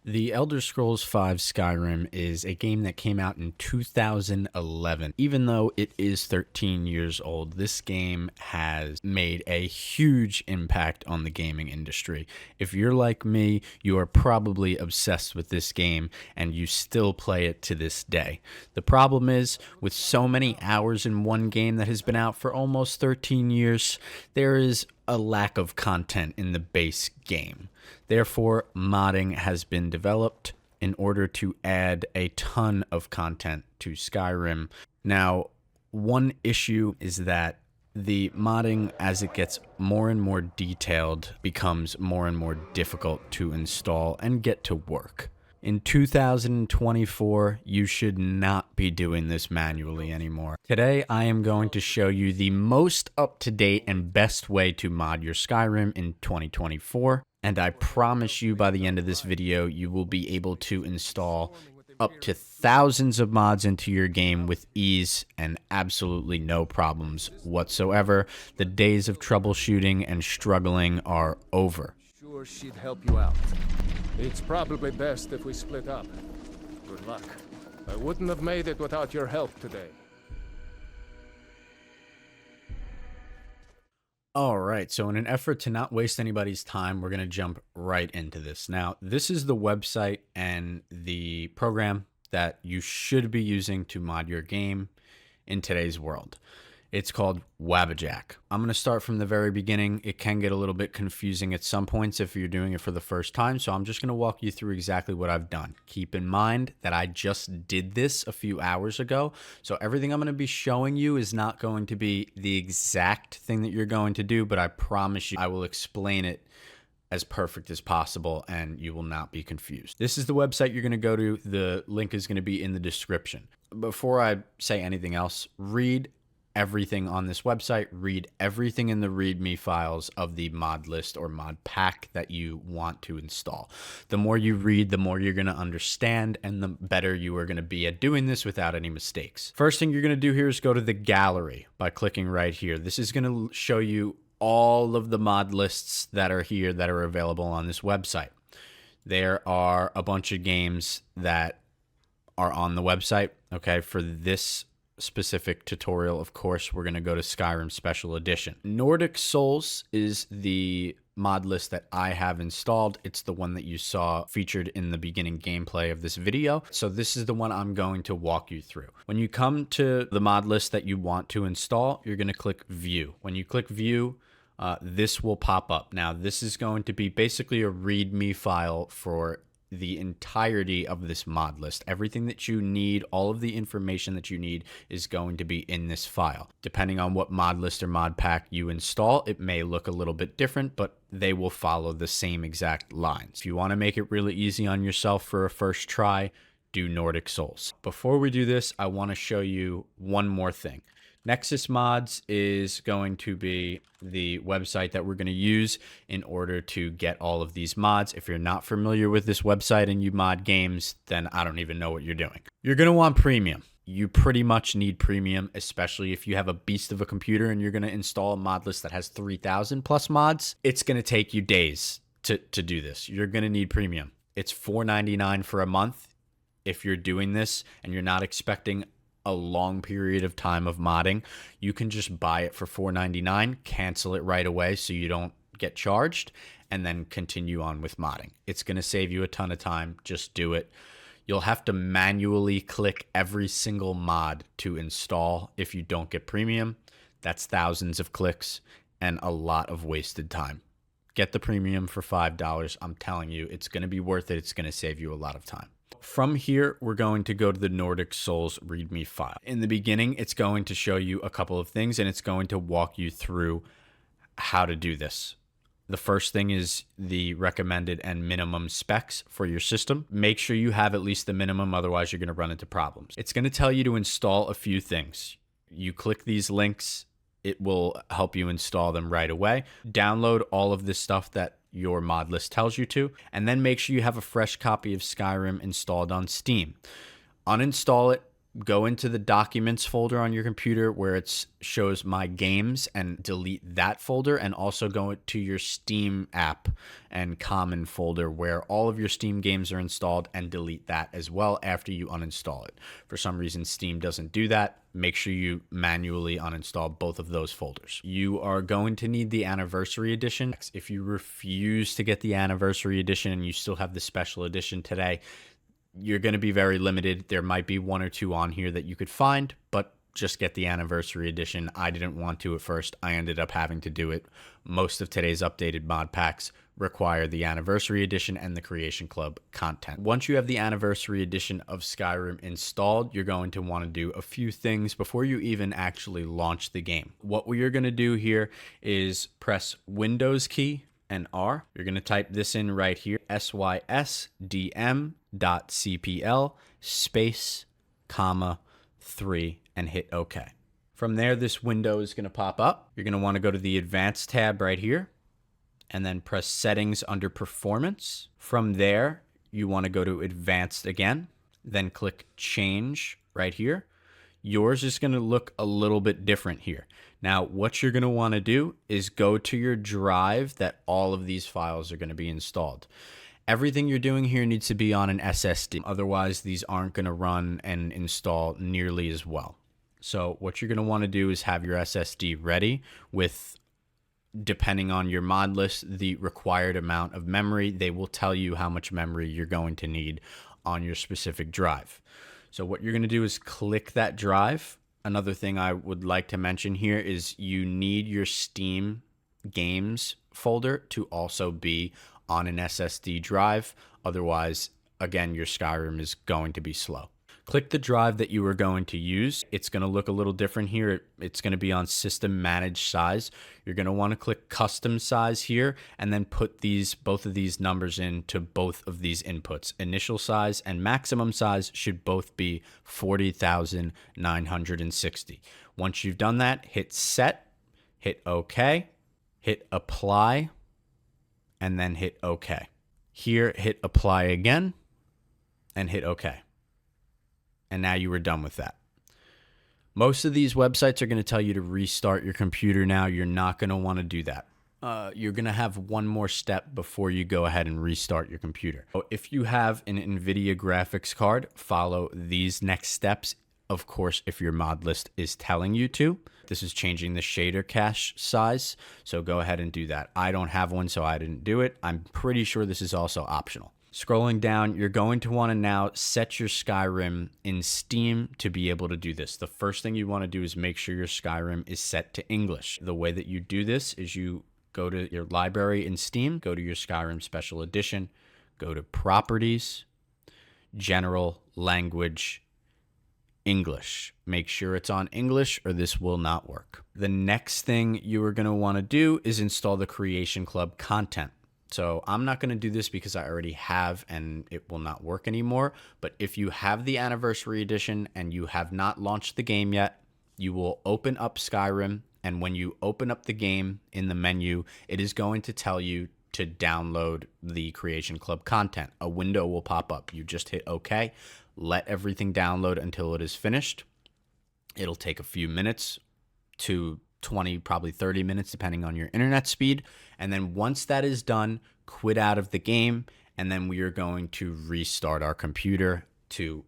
The Elder Scrolls V Skyrim is a game that came out in 2011. Even though it is 13 years old, this game has made a huge impact on the gaming industry. If you're like me, you are probably obsessed with this game and you still play it to this day. The problem is, with so many hours in one game that has been out for almost 13 years, there is a lack of content in the base game. Therefore, modding has been developed in order to add a ton of content to Skyrim. Now, one issue is that the modding, as it gets more and more detailed, becomes more and more difficult to install and get to work. In 2024, you should not be doing this manually anymore. Today, I am going to show you the most up-to-date and best way to mod your Skyrim in 2024. And I promise you by the end of this video, you will be able to install up to thousands of mods into your game with ease and absolutely no problems whatsoever. The days of troubleshooting and struggling are over. Sure, she'd help you out. It's probably best if we split up. Good luck. I wouldn't have made it without your help today. All right, so in an effort to not waste anybody's time, we're going to jump right into this. Now, this is the website and the program that you should be using to mod your game in today's world. It's called Wabbajack. I'm going to start from the very beginning. It can get a little bit confusing at some points if you're doing it for the first time, so I'm just going to walk you through exactly what I've done. Keep in mind that I just did this a few hours ago, so everything I'm going to be showing you is not going to be the exact thing that you're going to do, but I promise you I will explain it as perfect as possible and you will not be confused. This is the website you're going to go to. The link is going to be in the description. Before I say anything else, read everything on this website, read everything in the README files of the mod list or mod pack that you want to install. The more you read, the more you're going to understand and the better you are going to be at doing this without any mistakes. First thing you're going to do here is go to the gallery by clicking right here. This is going to show you all of the mod lists that are here that are available on this website. There are a bunch of games that are on the website. Okay, for this specific tutorial, of course, we're going to go to Skyrim Special Edition. Nordic Souls is the mod list that I have installed. It's the one that you saw featured in the beginning gameplay of this video. So this is the one I'm going to walk you through. When you come to the mod list that you want to install, you're going to click View. When you click View, this will pop up. Now, this is going to be basically a README file for the entirety of this mod list. Everything that you need, all of the information that you need is going to be in this file. Depending on what mod list or mod pack you install, it may look a little bit different, but they will follow the same exact lines. If you want to make it really easy on yourself for a first try, do Nordic Souls. Before we do this, I want to show you one more thing. Nexus Mods is going to be the website that we're going to use in order to get all of these mods. If you're not familiar with this website and you mod games, then I don't even know what you're doing. You're going to want premium. You pretty much need premium, especially if you have a beast of a computer and you're going to install a mod list that has 3,000 plus mods. It's going to take you days to do this. You're going to need premium. It's $4.99 for a month if you're doing this and you're not expecting a long period of time of modding. You can just buy it for $4.99, cancel it right away so you don't get charged, and then continue on with modding. It's going to save you a ton of time. Just do it. You'll have to manually click every single mod to install if you don't get premium. That's thousands of clicks and a lot of wasted time. Get the premium for $5. I'm telling you, it's going to be worth it. It's going to save you a lot of time. From here, we're going to go to the Nordic Souls README file. In the beginning, it's going to show you a couple of things, and it's going to walk you through how to do this. The first thing is the recommended and minimum specs for your system. Make sure you have at least the minimum, otherwise you're going to run into problems. It's going to tell you to install a few things. You click these links, it will help you install them right away. Download all of this stuff that your mod list tells you to, and then make sure you have a fresh copy of Skyrim installed on Steam. Uninstall it, go into the documents folder on your computer where it shows my games and delete that folder, and also go to your Steam app and common folder where all of your Steam games are installed, and delete that as well after you uninstall it. For some reason, Steam doesn't do that. Make sure you manually uninstall both of those folders. You are going to need the Anniversary Edition. If you refuse to get the Anniversary Edition and you still have the Special Edition today, you're going to be very limited. There might be one or two on here that you could find, but just get the Anniversary Edition. I didn't want to at first. I ended up having to do it. Most of today's updated mod packs require the Anniversary Edition and the Creation Club content. Once you have the Anniversary Edition of Skyrim installed, you're going to want to do a few things before you even actually launch the game. What we are going to do here is press Windows key and R. You're going to type this in right here, sysdm.cpl space, comma, 3, and hit OK. From there, this window is going to pop up. You're going to want to go to the Advanced tab right here, and then press Settings under Performance. From there, you want to go to Advanced again, then click Change right here. Yours is going to look a little bit different here. Now, what you're going to want to do is go to your drive that all of these files are going to be installed. Everything you're doing here needs to be on an SSD. Otherwise, these aren't going to run and install nearly as well. So what you're going to want to do is have your SSD ready with, depending on your mod list, the required amount of memory. They will tell you how much memory you're going to need on your specific drive. So what you're going to do is click that drive. Another thing I would like to mention here is you need your Steam games folder to also be on an SSD drive. Otherwise, again, your Skyrim is going to be slow. Click the drive that you are going to use. It's going to look a little different here. It's going to be on System Manage Size. You're going to want to click Custom Size here, and then put both of these numbers into both of these inputs. Initial size and maximum size should both be 40,960. Once you've done that, hit Set, hit OK, hit Apply, and then hit OK. Here, hit Apply again, and hit OK. And now you are done with that. Most of these websites are going to tell you to restart your computer now. You're not going to want to do that. You're going to have one more step before you go ahead and restart your computer. So if you have an NVIDIA graphics card, follow these next steps. Of course, if your mod list is telling you to. This is changing the shader cache size, so go ahead and do that. I don't have one, so I didn't do it. I'm pretty sure this is also optional. Scrolling down, you're going to want to now set your Skyrim in Steam to be able to do this. The first thing you want to do is make sure your Skyrim is set to English. The way that you do this is you go to your library in Steam, go to your Skyrim Special Edition, go to Properties, General Language, English. Make sure it's on English or this will not work. The next thing you are going to want to do is install the Creation Club content. So I'm not going to do this because I already have and it will not work anymore. But if you have the Anniversary Edition and you have not launched the game yet, you will open up Skyrim. And when you open up the game in the menu, it is going to tell you to download the Creation Club content. A window will pop up. You just hit OK. Let everything download until it is finished. It'll take a few minutes to 20, probably 30 minutes, depending on your internet speed. And then once that is done, quit out of the game. And then we are going to restart our computer to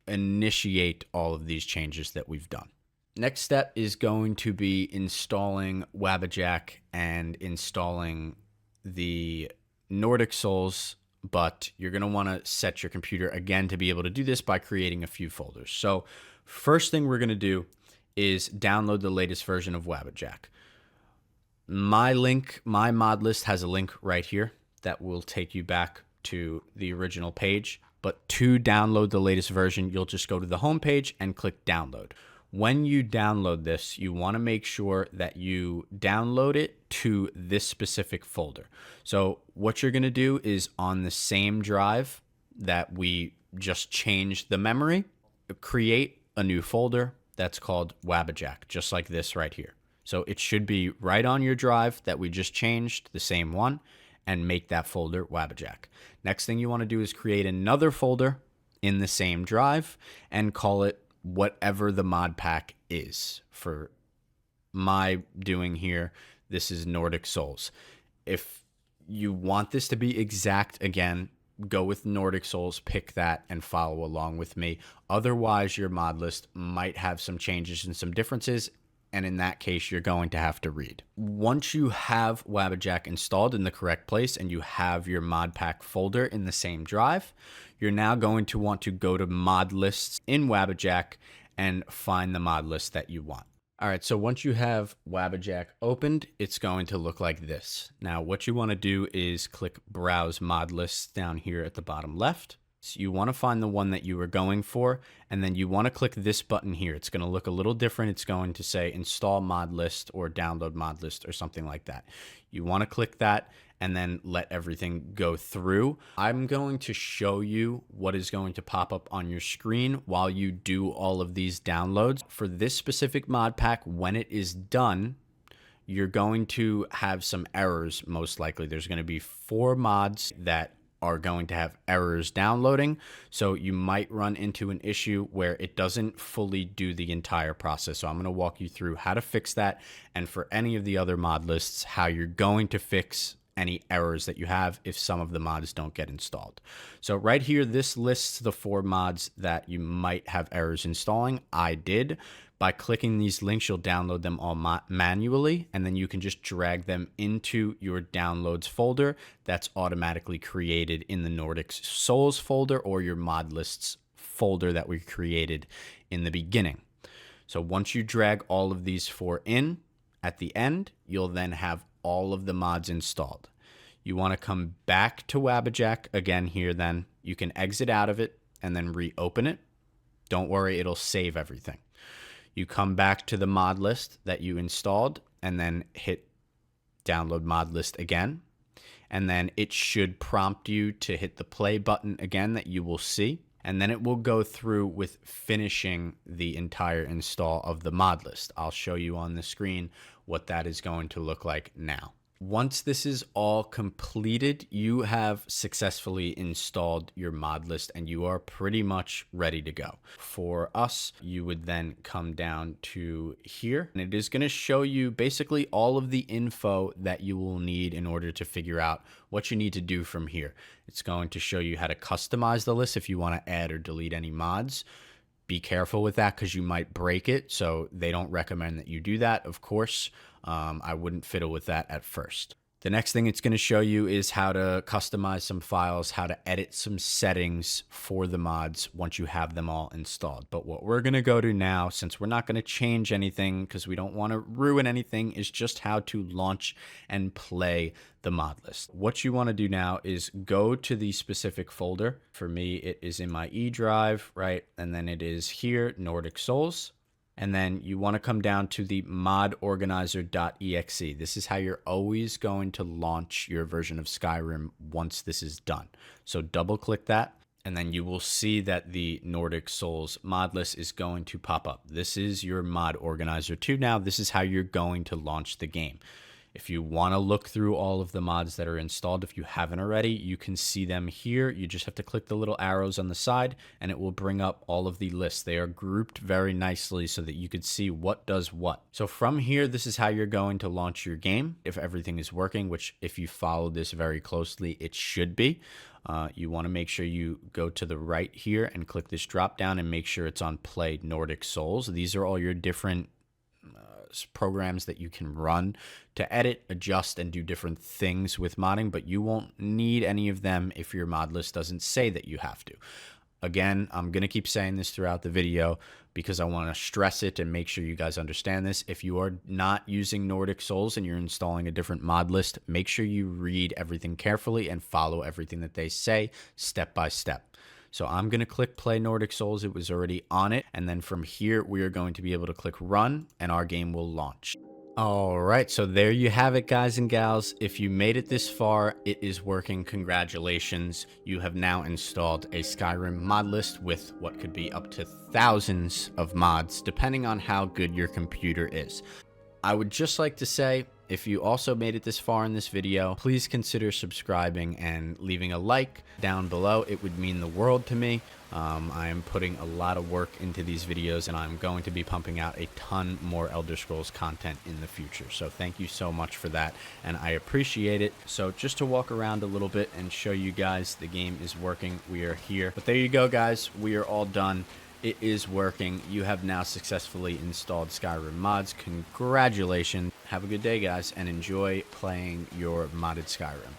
initiate all of these changes that we've done. Next step is going to be installing Wabbajack and installing the Nordic Souls, but you're going to want to set your computer again to be able to do this by creating a few folders. So first thing we're going to do is download the latest version of Wabbajack. My mod list has a link right here that will take you back to the original page. But to download the latest version, you'll just go to the home page and click download. When you download this, you want to make sure that you download it to this specific folder. So what you're going to do is on the same drive that we just changed the memory, create a new folder that's called Wabbajack, just like this right here. So it should be right on your drive that we just changed, the same one, and make that folder Wabbajack. Next thing you want to do is create another folder in the same drive and call it whatever the mod pack is. For my doing here, this is Nordic Souls. If you want this to be exact, again, go with Nordic Souls, pick that, and follow along with me. Otherwise, your mod list might have some changes and some differences, and in that case, you're going to have to read. Once you have Wabbajack installed in the correct place and you have your mod pack folder in the same drive, you're now going to want to go to mod lists in Wabbajack and find the mod list that you want. All right, so once you have Wabbajack opened, it's going to look like this. Now, what you want to do is click Browse Mod Lists down here at the bottom left. So you want to find the one that you were going for, and then you want to click this button here. It's going to look a little different. It's going to say Install Mod List or Download Mod List or something like that. You want to click that and then let everything go through. I'm going to show you what is going to pop up on your screen while you do all of these downloads. For this specific mod pack, when it is done, you're going to have some errors, most likely. There's going to be 4 mods that are going to have errors downloading, so you might run into an issue where it doesn't fully do the entire process. So I'm going to walk you through how to fix that, and for any of the other mod lists, how you're going to fix any errors that you have if some of the mods don't get installed. So right here, this lists the 4 mods that you might have errors installing. I did. By clicking these links, you'll download them all manually, and then you can just drag them into your downloads folder that's automatically created in the Nordic Souls folder or your mod lists folder that we created in the beginning. So once you drag all of these 4 in, at the end, you'll then have all of the mods installed. You want to come back to Wabbajack again here, then you can exit out of it and then reopen it. Don't worry, it'll save everything. You come back to the mod list that you installed and then hit download mod list again. And then it should prompt you to hit the play button again that you will see. And then it will go through with finishing the entire install of the mod list. I'll show you on the screen what that is going to look like now. Once this is all completed, you have successfully installed your mod list and you are pretty much ready to go. For us, you would then come down to here, and it is going to show you basically all of the info that you will need in order to figure out what you need to do from here. It's going to show you how to customize the list if you want to add or delete any mods. Be careful with that because you might break it, so they don't recommend that you do that, of course. I wouldn't fiddle with that at first. The next thing it's going to show you is how to customize some files, how to edit some settings for the mods once you have them all installed. But what we're going to go to now, since we're not going to change anything because we don't want to ruin anything, is just how to launch and play the mod list. What you want to do now is go to the specific folder. For me, it is in my E drive, right? And then it is here, Nordic Souls. And then you want to come down to the modorganizer.exe. This is how you're always going to launch your version of Skyrim once this is done. So double click that, and then you will see that the Nordic Souls mod list is going to pop up. This is your mod organizer 2 now. This is how you're going to launch the game. If you want to look through all of the mods that are installed, if you haven't already, you can see them here. You just have to click the little arrows on the side and it will bring up all of the lists. They are grouped very nicely so that you could see what does what. So from here, this is how you're going to launch your game if everything is working, which if you follow this very closely, it should be. You want to make sure you go to the right here and click this drop down and make sure it's on Play Nordic Souls. These are all your different programs that you can run to edit, adjust, and do different things with modding, but you won't need any of them if your mod list doesn't say that you have to. Again, I'm going to keep saying this throughout the video because I want to stress it and make sure you guys understand this. If you are not using Nordic Souls and you're installing a different mod list, make sure you read everything carefully and follow everything that they say step by step. So I'm going to click Play Nordic Souls. It was already on it. And then from here, we are going to be able to click Run and our game will launch. All right, so there you have it, guys and gals. If you made it this far, it is working. Congratulations. You have now installed a Skyrim mod list with what could be up to thousands of mods, depending on how good your computer is. I would just like to say, If you also made it this far in this video, please consider subscribing and leaving a like down below. It would mean the world to me. I am putting a lot of work into these videos, and I'm going to be pumping out a ton more Elder Scrolls content in the future. So thank you so much for that, and I appreciate it. So just to walk around a little bit and show you guys the game is working, we are here. But there you go, guys. We are all done. It is working. You have now successfully installed Skyrim mods. Congratulations. Have a good day, guys, and enjoy playing your modded Skyrim.